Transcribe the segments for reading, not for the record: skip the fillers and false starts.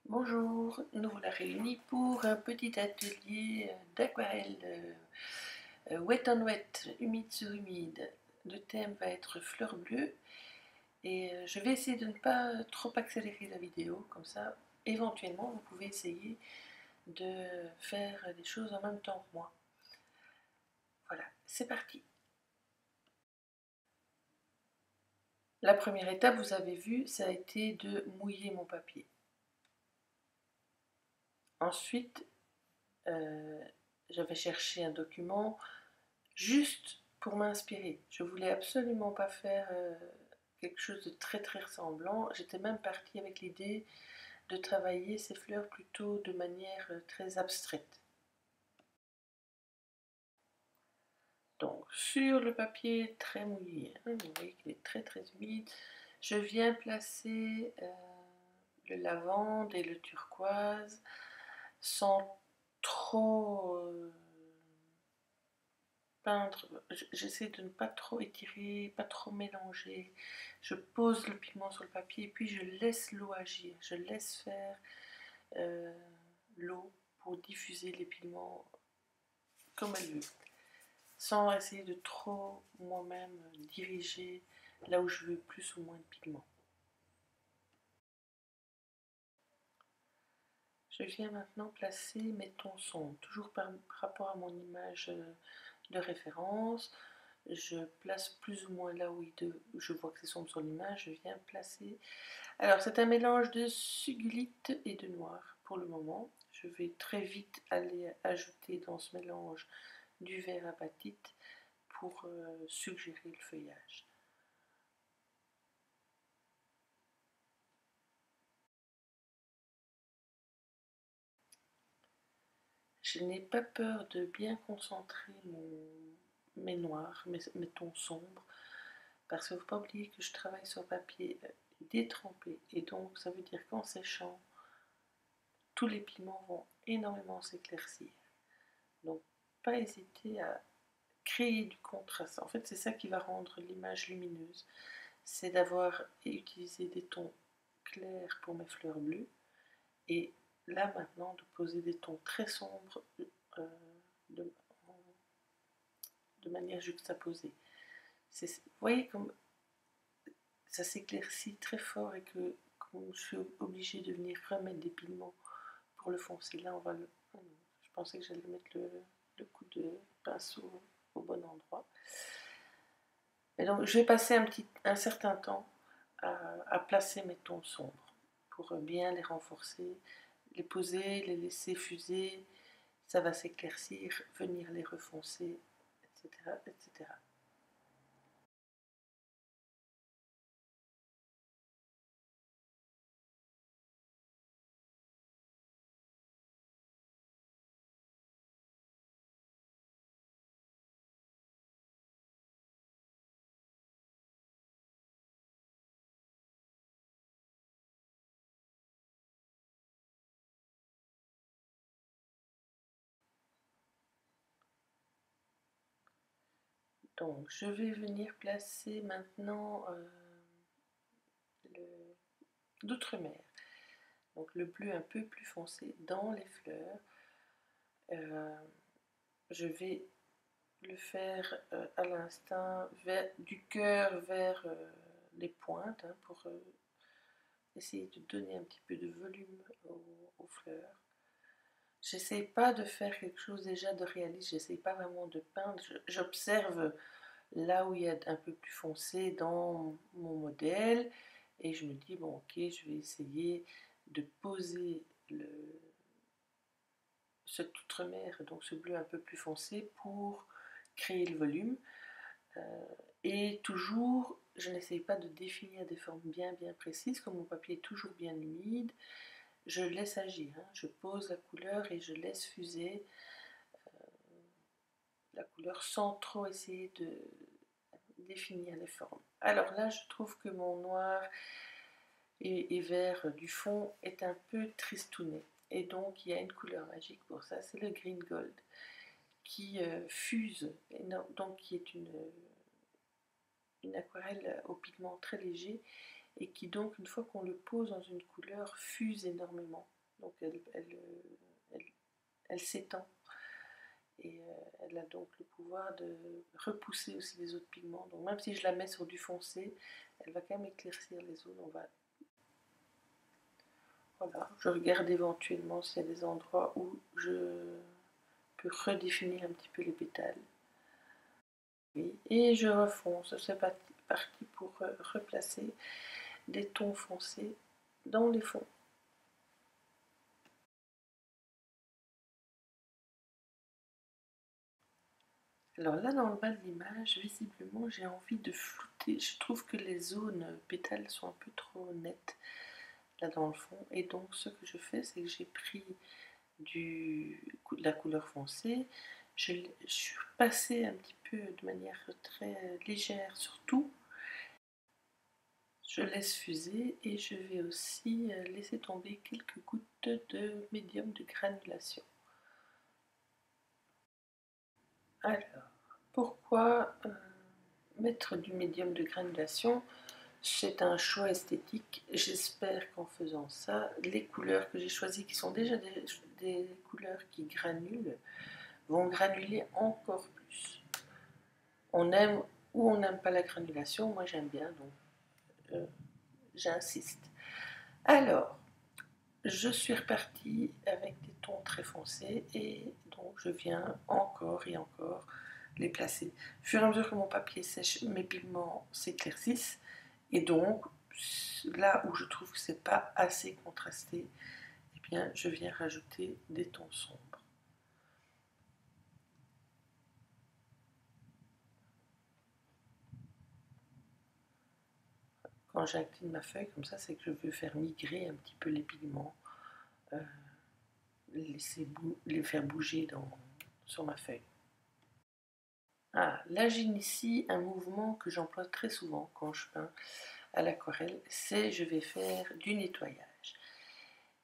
Bonjour, nous voilà réunis pour un petit atelier d'aquarelle wet on wet, humide sur humide. Le thème va être fleurs bleues et je vais essayer de ne pas trop accélérer la vidéo, comme ça éventuellement vous pouvez essayer de faire des choses en même temps que moi. Voilà, c'est parti. La première étape, vous avez vu, ça a été de mouiller mon papier. Ensuite, j'avais cherché un document juste pour m'inspirer. Je voulais absolument pas faire quelque chose de très ressemblant. J'étais même partie avec l'idée de travailler ces fleurs plutôt de manière très abstraite. Donc sur le papier très mouillé, hein, vous voyez qu'il est très humide, je viens placer le lavande et le turquoise sans trop peindre. J'essaie de ne pas trop étirer, pas trop mélanger. Je pose le pigment sur le papier et puis je laisse l'eau agir. Je laisse faire l'eau pour diffuser les pigments comme elle veut, sans essayer de trop moi-même diriger là où je veux plus ou moins de pigments. Je viens maintenant placer mes tons sombres, toujours par rapport à mon image de référence. Je place plus ou moins là où je vois que c'est sombre sur l'image, je viens placer. Alors c'est un mélange de sugilite et de noir pour le moment. Je vais très vite aller ajouter dans ce mélange du vert apatite pour suggérer le feuillage. Je n'ai pas peur de bien concentrer mes noirs, mes tons sombres, parce qu'il ne faut pas oublier que je travaille sur papier détrempé, et donc ça veut dire qu'en séchant, tous les pigments vont énormément s'éclaircir. Donc pas hésiter à créer du contraste. En fait, c'est ça qui va rendre l'image lumineuse, c'est d'avoir utilisé des tons clairs pour mes fleurs bleues, et là maintenant de poser des tons très sombres euh, de, de manière juxtaposée. Vous voyez comme ça s'éclaircit très fort et que quand je suis obligée de venir remettre des pigments pour le foncer, là on va le... Je pensais que j'allais mettre le coup de pinceau au bon endroit. Et donc je vais passer un certain temps à placer mes tons sombres pour bien les renforcer, les poser, les laisser fuser, ça va s'éclaircir, venir les refoncer, etc. etc. Donc je vais venir placer maintenant l'outre-mer, donc le bleu un peu plus foncé dans les fleurs. Je vais le faire à l'instinct du cœur vers les pointes pour essayer de donner un petit peu de volume aux fleurs. J'essaie pas de faire quelque chose déjà de réaliste, j'essaie pas vraiment de peindre, j'observe là où il y a un peu plus foncé dans mon modèle et je me dis bon ok, je vais essayer de poser cet outre-mer, donc ce bleu un peu plus foncé pour créer le volume. Et toujours, je n'essaye pas de définir des formes bien précises, comme mon papier est toujours bien humide, je laisse agir, je pose la couleur et je laisse fuser la couleur sans trop essayer de définir les formes. Alors là, je trouve que mon noir et vert du fond est un peu tristouné. Et donc, il y a une couleur magique pour ça, c'est le green gold, qui fuse, donc qui est une aquarelle au pigment très léger, et qui donc, une fois qu'on le pose dans une couleur, fuse énormément. donc elle s'étend. Et elle a donc le pouvoir de repousser aussi les autres pigments. Donc même si je la mets sur du foncé, elle va quand même éclaircir les zones. Voilà, je regarde éventuellement s'il y a des endroits où je peux redéfinir un petit peu les pétales. Oui, et je refonce. C'est parti pour replacer des tons foncés dans les fonds. Alors là, dans le bas de l'image, visiblement, j'ai envie de flouter. Je trouve que les zones pétales sont un peu trop nettes là dans le fond. Et donc, ce que je fais, c'est que j'ai pris de la couleur foncée. Je suis passée un petit peu de manière très légère sur tout. Je laisse fuser et je vais aussi laisser tomber quelques gouttes de médium de granulation. Alors, pourquoi mettre du médium de granulation? C'est un choix esthétique. J'espère qu'en faisant ça, les couleurs que j'ai choisies, qui sont déjà des couleurs qui granulent, vont granuler encore plus. On aime ou on n'aime pas la granulation, moi j'aime bien, donc j'insiste. Alors, je suis repartie avec des tons très foncés et donc je viens encore et encore les placer. Au fur et à mesure que mon papier sèche, mes pigments s'éclaircissent et donc là où je trouve que c'est pas assez contrasté, eh bien je viens rajouter des tons sombres. Quand j'incline ma feuille comme ça, c'est que je veux faire migrer un petit peu les pigments, les faire bouger sur ma feuille. Ah, là j'initie un mouvement que j'emploie très souvent quand je peins à l'aquarelle, c'est je vais faire du nettoyage.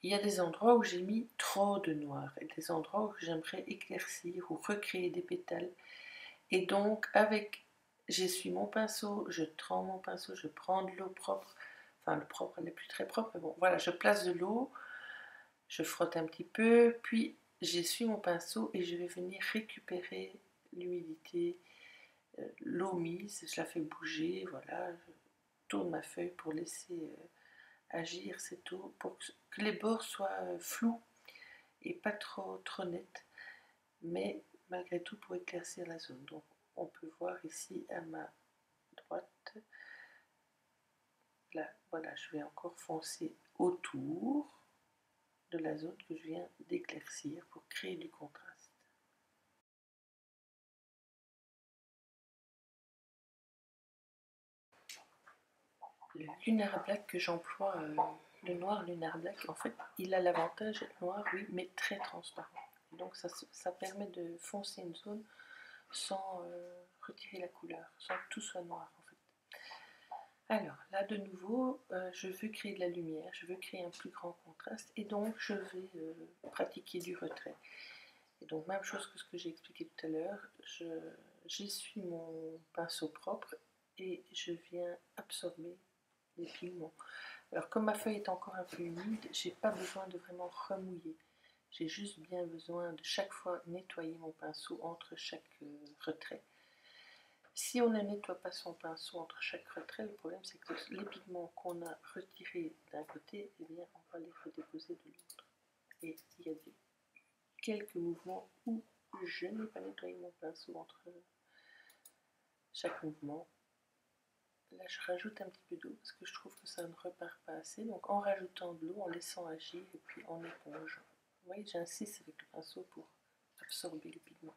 Il y a des endroits où j'ai mis trop de noir et des endroits où j'aimerais éclaircir ou recréer des pétales. Et donc j'essuie mon pinceau, je trempe mon pinceau, je prends de l'eau propre, enfin le propre elle n'est plus très propre, mais bon voilà, je place de l'eau, je frotte un petit peu, puis j'essuie mon pinceau et je vais venir récupérer l'humidité, l'eau mise, je la fais bouger, voilà, je tourne ma feuille pour laisser agir cette eau, pour que les bords soient flous et pas trop nets, mais malgré tout pour éclaircir la zone. Donc on peut voir ici à ma droite, là, voilà, je vais encore foncer autour de la zone que je viens d'éclaircir pour créer du contraste. Le lunar black que j'emploie, le noir lunar black, en fait, il a l'avantage d'être noir, oui, mais très transparent. Et donc ça permet de foncer une zone sans retirer la couleur, sans que tout soit noir en fait. Alors là de nouveau, je veux créer de la lumière, je veux créer un plus grand contraste et donc je vais pratiquer du retrait. Et donc même chose que ce que j'ai expliqué tout à l'heure, j'essuie mon pinceau propre et je viens absorber les pigments. Alors comme ma feuille est encore un peu humide, j'ai pas besoin de vraiment remouiller. J'ai juste bien besoin de chaque fois nettoyer mon pinceau entre chaque retrait. Si on ne nettoie pas son pinceau entre chaque retrait, le problème c'est que les pigments qu'on a retirés d'un côté, eh bien, on va les redéposer de l'autre. Et il y a quelques mouvements où je n'ai pas nettoyé mon pinceau entre chaque mouvement. Là je rajoute un petit peu d'eau parce que je trouve que ça ne repart pas assez. Donc en rajoutant de l'eau, en laissant agir et puis en épongeant. Vous voyez, j'insiste avec le pinceau pour absorber les pigments.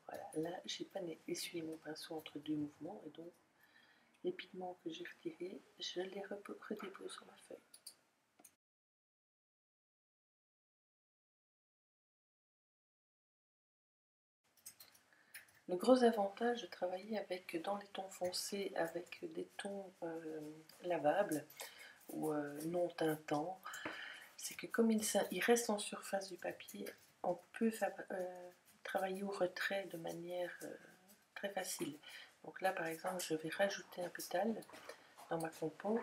Voilà, là j'ai pas essuyé mon pinceau entre deux mouvements et donc les pigments que j'ai retirés, je les redépose sur ma feuille. Le gros avantage de travailler dans les tons foncés avec des tons lavables ou non teintants, c'est que comme il reste en surface du papier, on peut travailler au retrait de manière très facile. Donc là par exemple je vais rajouter un pétale dans ma compo,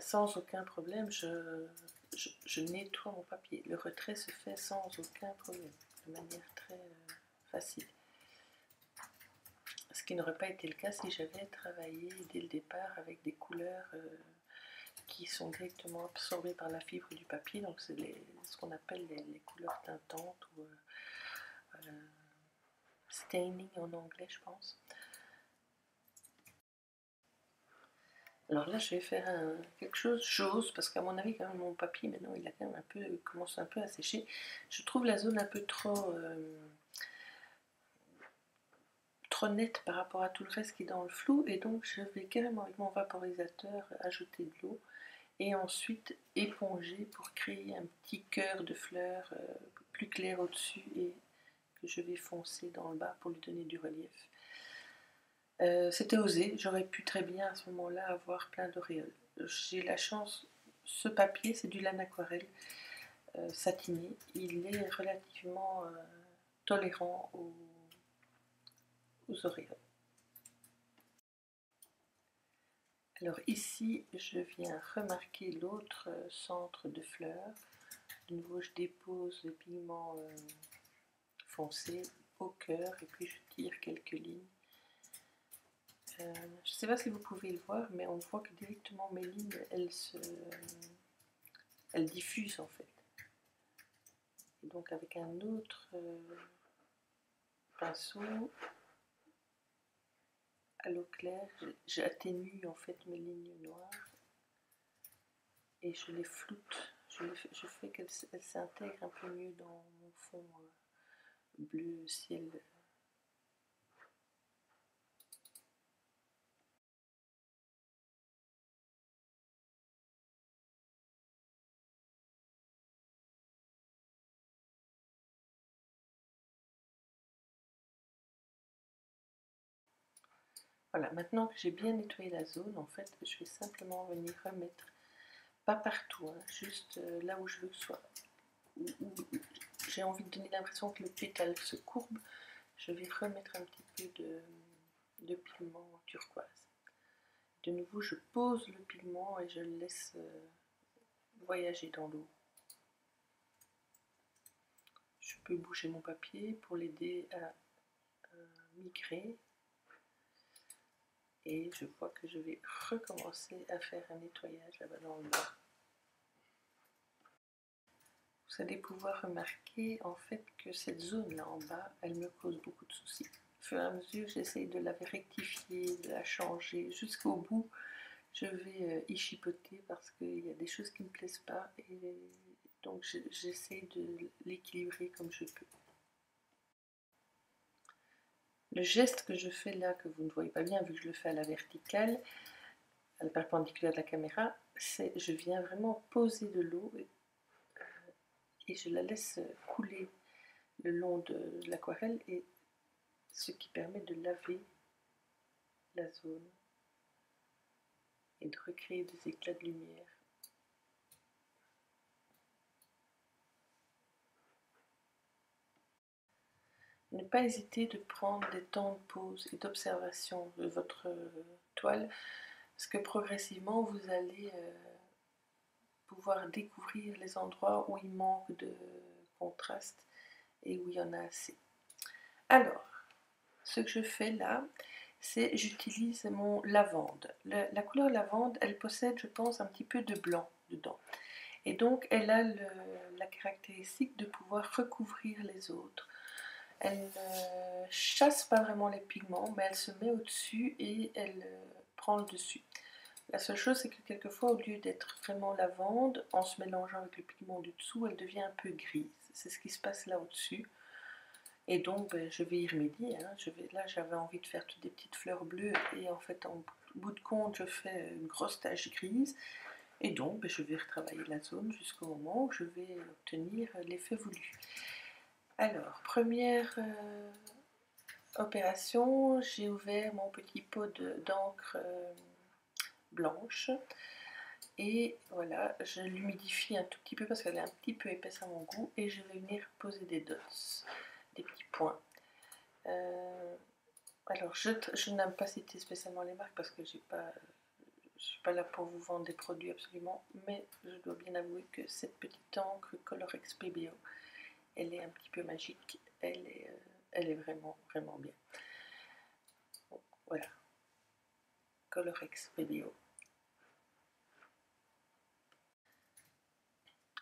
sans aucun problème je nettoie mon papier. Le retrait se fait sans aucun problème, de manière très facile. Ce qui n'aurait pas été le cas si j'avais travaillé dès le départ avec des couleurs qui sont directement absorbées par la fibre du papier. Donc c'est ce qu'on appelle les couleurs teintantes ou staining en anglais, je pense. Alors là, je vais faire quelque chose, parce qu'à mon avis, quand même, mon papier, maintenant, il a quand même commence un peu à sécher. Je trouve la zone un peu trop nette par rapport à tout le reste qui est dans le flou, et donc je vais carrément avec mon vaporisateur ajouter de l'eau, et ensuite éponger pour créer un petit cœur de fleurs plus clair au-dessus, et que je vais foncer dans le bas pour lui donner du relief. C'était osé, j'aurais pu très bien à ce moment-là avoir plein d'auréoles. J'ai la chance, ce papier c'est du laine aquarelle satiné, il est relativement tolérant aux auréoles. Alors ici je viens remarquer l'autre centre de fleurs. De nouveau je dépose le pigment foncé au cœur et puis je tire quelques lignes. Je ne sais pas si vous pouvez le voir, mais on voit que directement mes lignes, elles diffusent en fait. Et donc avec un autre pinceau à l'eau claire, j'atténue en fait mes lignes noires et je les floute. Je fais qu'elles s'intègrent un peu mieux dans mon fond bleu ciel. Voilà, maintenant que j'ai bien nettoyé la zone, en fait, je vais simplement venir remettre, pas partout, hein, juste là où je veux que ce soit, où j'ai envie de donner l'impression que le pétale se courbe, je vais remettre un petit peu de pigment turquoise. De nouveau, je pose le pigment et je le laisse voyager dans l'eau. Je peux bouger mon papier pour l'aider à migrer. Et je vois que je vais recommencer à faire un nettoyage là-bas dans le bas. Vous allez pouvoir remarquer en fait que cette zone-là en bas, elle me cause beaucoup de soucis. Au fur et à mesure, j'essaye de la rectifier, de la changer jusqu'au bout. Je vais y chipoter parce qu'il y a des choses qui ne me plaisent pas et donc j'essaie de l'équilibrer comme je peux. Le geste que je fais là, que vous ne voyez pas bien vu que je le fais à la verticale, à la perpendiculaire de la caméra, c'est je viens vraiment poser de l'eau et je la laisse couler le long de l'aquarelle, et ce qui permet de laver la zone et de recréer des éclats de lumière. Ne pas hésiter de prendre des temps de pause et d'observation de votre toile, parce que progressivement vous allez pouvoir découvrir les endroits où il manque de contraste et où il y en a assez. Alors, ce que je fais là, c'est j'utilise mon lavande. La couleur lavande, elle possède, je pense, un petit peu de blanc dedans. Et donc, elle a la caractéristique de pouvoir recouvrir les autres. Elle ne chasse pas vraiment les pigments, mais elle se met au-dessus et elle prend le dessus. La seule chose, c'est que quelquefois, au lieu d'être vraiment lavande, en se mélangeant avec le pigment du dessous, elle devient un peu grise. C'est ce qui se passe là au-dessus. Et donc, je vais y remédier. Hein. Là, j'avais envie de faire toutes des petites fleurs bleues, et en fait, en bout de compte, je fais une grosse tache grise. Et donc, je vais retravailler la zone jusqu'au moment où je vais obtenir l'effet voulu. Alors, première opération, j'ai ouvert mon petit pot d'encre blanche. Et voilà, je l'humidifie un tout petit peu parce qu'elle est un petit peu épaisse à mon goût. Et je vais venir poser des dots, des petits points. Alors, je n'aime pas citer spécialement les marques parce que j'ai pas je suis pas là pour vous vendre des produits absolument, mais je dois bien avouer que cette petite encre Colorex PBO, elle est un petit peu magique, elle est vraiment, vraiment bien. Bon, voilà, Colorex PBO.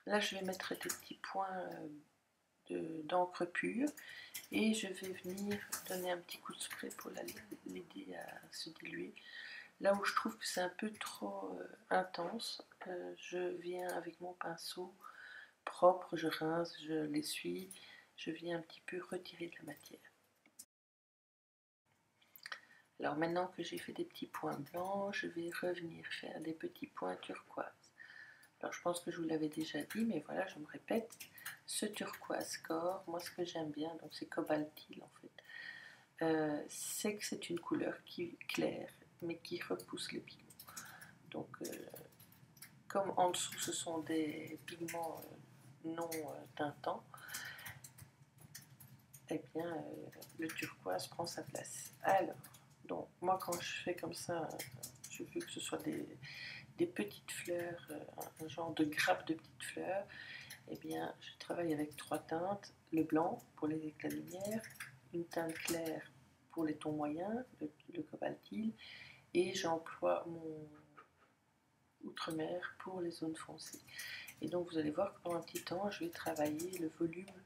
Là, je vais mettre des petits points d'encre pure et je vais venir donner un petit coup de spray pour l'aider à se diluer. Là où je trouve que c'est un peu trop intense, je viens avec mon pinceau propre, je rince, je l'essuie, je viens un petit peu retirer de la matière. Alors maintenant que j'ai fait des petits points blancs, je vais revenir faire des petits points turquoise. Alors je pense que je vous l'avais déjà dit, mais voilà, je me répète, ce turquoise corps, moi ce que j'aime bien, donc c'est cobaltile en fait, c'est que c'est une couleur qui claire, mais qui repousse les pigments. Donc comme en dessous ce sont des pigments non teintants, eh bien le turquoise prend sa place. Alors, donc moi quand je fais comme ça, je veux que ce soit des petites fleurs, un genre de grappe de petites fleurs, eh bien je travaille avec 3 teintes, le blanc pour les éclats de lumière, une teinte claire pour les tons moyens, le cobaltile, et j'emploie mon outre-mer pour les zones foncées. Et donc vous allez voir que pendant un petit temps, je vais travailler le volume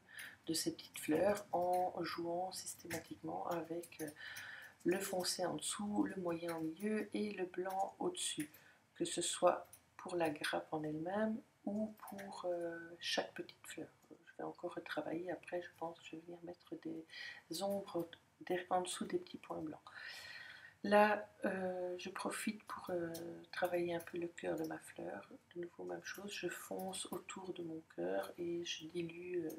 de ces petites fleurs en jouant systématiquement avec le foncé en dessous, le moyen au milieu et le blanc au-dessus, que ce soit pour la grappe en elle-même ou pour chaque petite fleur. Je vais encore retravailler après, je pense que je vais venir mettre des ombres en dessous des petits points blancs. Là, je profite pour travailler un peu le cœur de ma fleur. De nouveau, même chose, je fonce autour de mon cœur et je dilue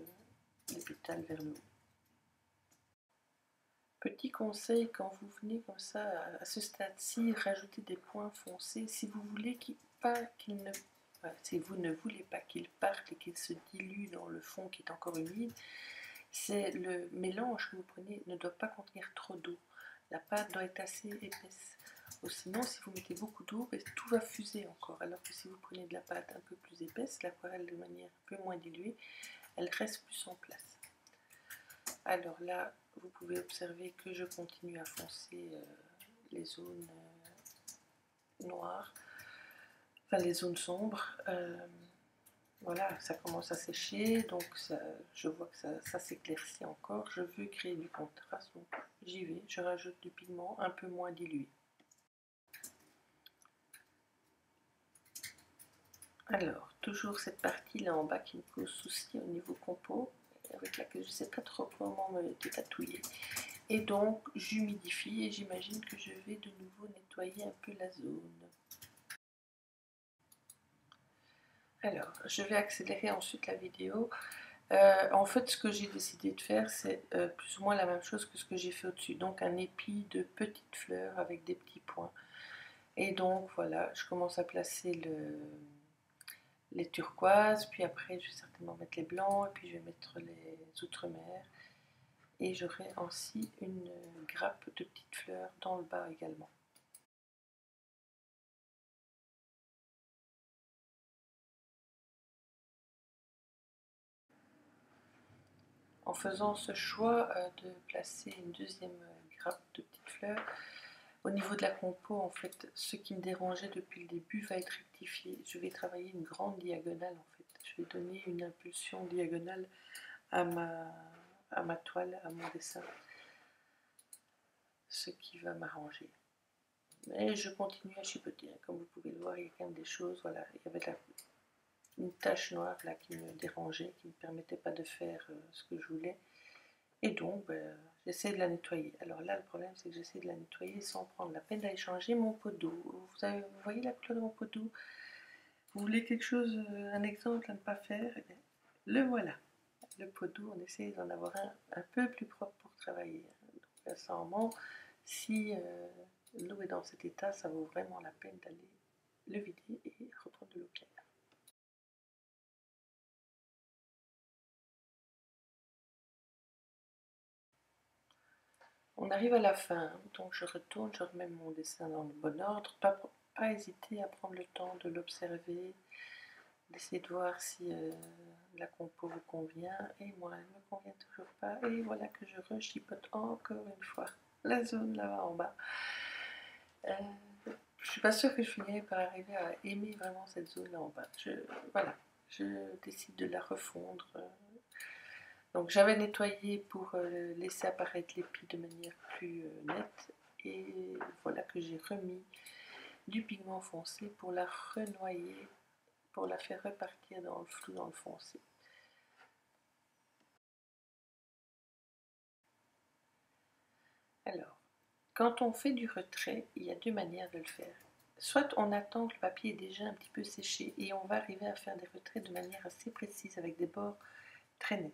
les pétales vers le haut. Petit conseil, quand vous venez comme ça, à ce stade-ci, rajouter des points foncés, si vous voulez qu'il ne... si vous ne voulez pas qu'il parte et qu'il se dilue dans le fond qui est encore humide, c'est le mélange que vous prenez ne doit pas contenir trop d'eau. La pâte doit être assez épaisse. Ou sinon, si vous mettez beaucoup d'eau, tout va fuser encore. Alors que si vous prenez de la pâte un peu plus épaisse, l'aquarelle de manière un peu moins diluée, elle reste plus en place. Alors là, vous pouvez observer que je continue à foncer les zones noires, enfin les zones sombres. Voilà, ça commence à sécher, donc je vois que ça s'éclaircit encore. Je veux créer du contraste, donc j'y vais, je rajoute du pigment un peu moins dilué. Alors, toujours cette partie là en bas qui me pose souci au niveau compo, avec laquelle je ne sais pas trop comment me dépatouiller. Et donc, j'humidifie et j'imagine que je vais de nouveau nettoyer un peu la zone. Alors, je vais accélérer ensuite la vidéo. En fait, ce que j'ai décidé de faire, c'est plus ou moins la même chose que ce que j'ai fait au-dessus. Donc, un épi de petites fleurs avec des petits points. Et donc, voilà, je commence à placer les turquoises, puis après, je vais certainement mettre les blancs, et puis je vais mettre les outre-mer. Et j'aurai ainsi une grappe de petites fleurs dans le bas également. En faisant ce choix de placer une deuxième grappe de petites fleurs, au niveau de la compo, en fait, ce qui me dérangeait depuis le début va être rectifié. Je vais travailler une grande diagonale, en fait. Je vais donner une impulsion diagonale à ma toile, à mon dessin, ce qui va m'arranger. Mais je continue à chipoter. Comme vous pouvez le voir, il y a quand même des choses. Voilà, il y avait une tache noire là qui me dérangeait, qui ne me permettait pas de faire ce que je voulais. Et donc, j'essaie de la nettoyer. Alors là, le problème, c'est que j'essaie de la nettoyer sans prendre la peine d'aller changer mon pot d'eau. Vous voyez la couleur de mon pot d'eau? Vous voulez quelque chose, un exemple à ne pas faire? Eh bien, le voilà. Le pot d'eau, on essaie d'en avoir un peu plus propre pour travailler. Donc, sincèrement, si l'eau est dans cet état, ça vaut vraiment la peine d'aller le vider et reprendre de l'eau claire. On arrive à la fin, donc je retourne, je remets mon dessin dans le bon ordre, pas hésiter à prendre le temps de l'observer, d'essayer de voir si la compo vous convient. Et moi, elle ne me convient toujours pas. Et voilà que je rechipote encore une fois la zone là-bas en bas. Je suis pas sûre que je finirai par arriver à aimer vraiment cette zone là en bas. Voilà, je décide de la refondre. Donc j'avais nettoyé pour laisser apparaître l'épi de manière plus nette. Et voilà que j'ai remis du pigment foncé pour la renoyer, pour la faire repartir dans le flou, dans le foncé. Alors, quand on fait du retrait, il y a deux manières de le faire. Soit on attend que le papier est déjà un petit peu séché et on va arriver à faire des retraits de manière assez précise avec des bords très nets.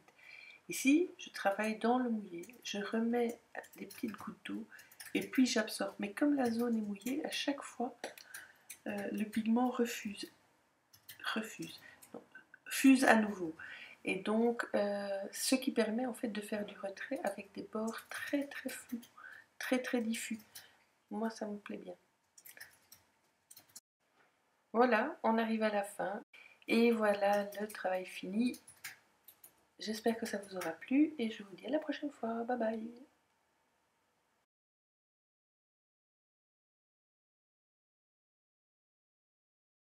Ici, je travaille dans le mouillé, je remets des petites gouttes d'eau et puis j'absorbe. Mais comme la zone est mouillée, à chaque fois, le pigment fuse à nouveau. Et donc, ce qui permet en fait de faire du retrait avec des bords très très flous, très très diffus. Moi, ça me plaît bien. Voilà, on arrive à la fin. Et voilà le travail fini. J'espère que ça vous aura plu et je vous dis à la prochaine fois. Bye bye.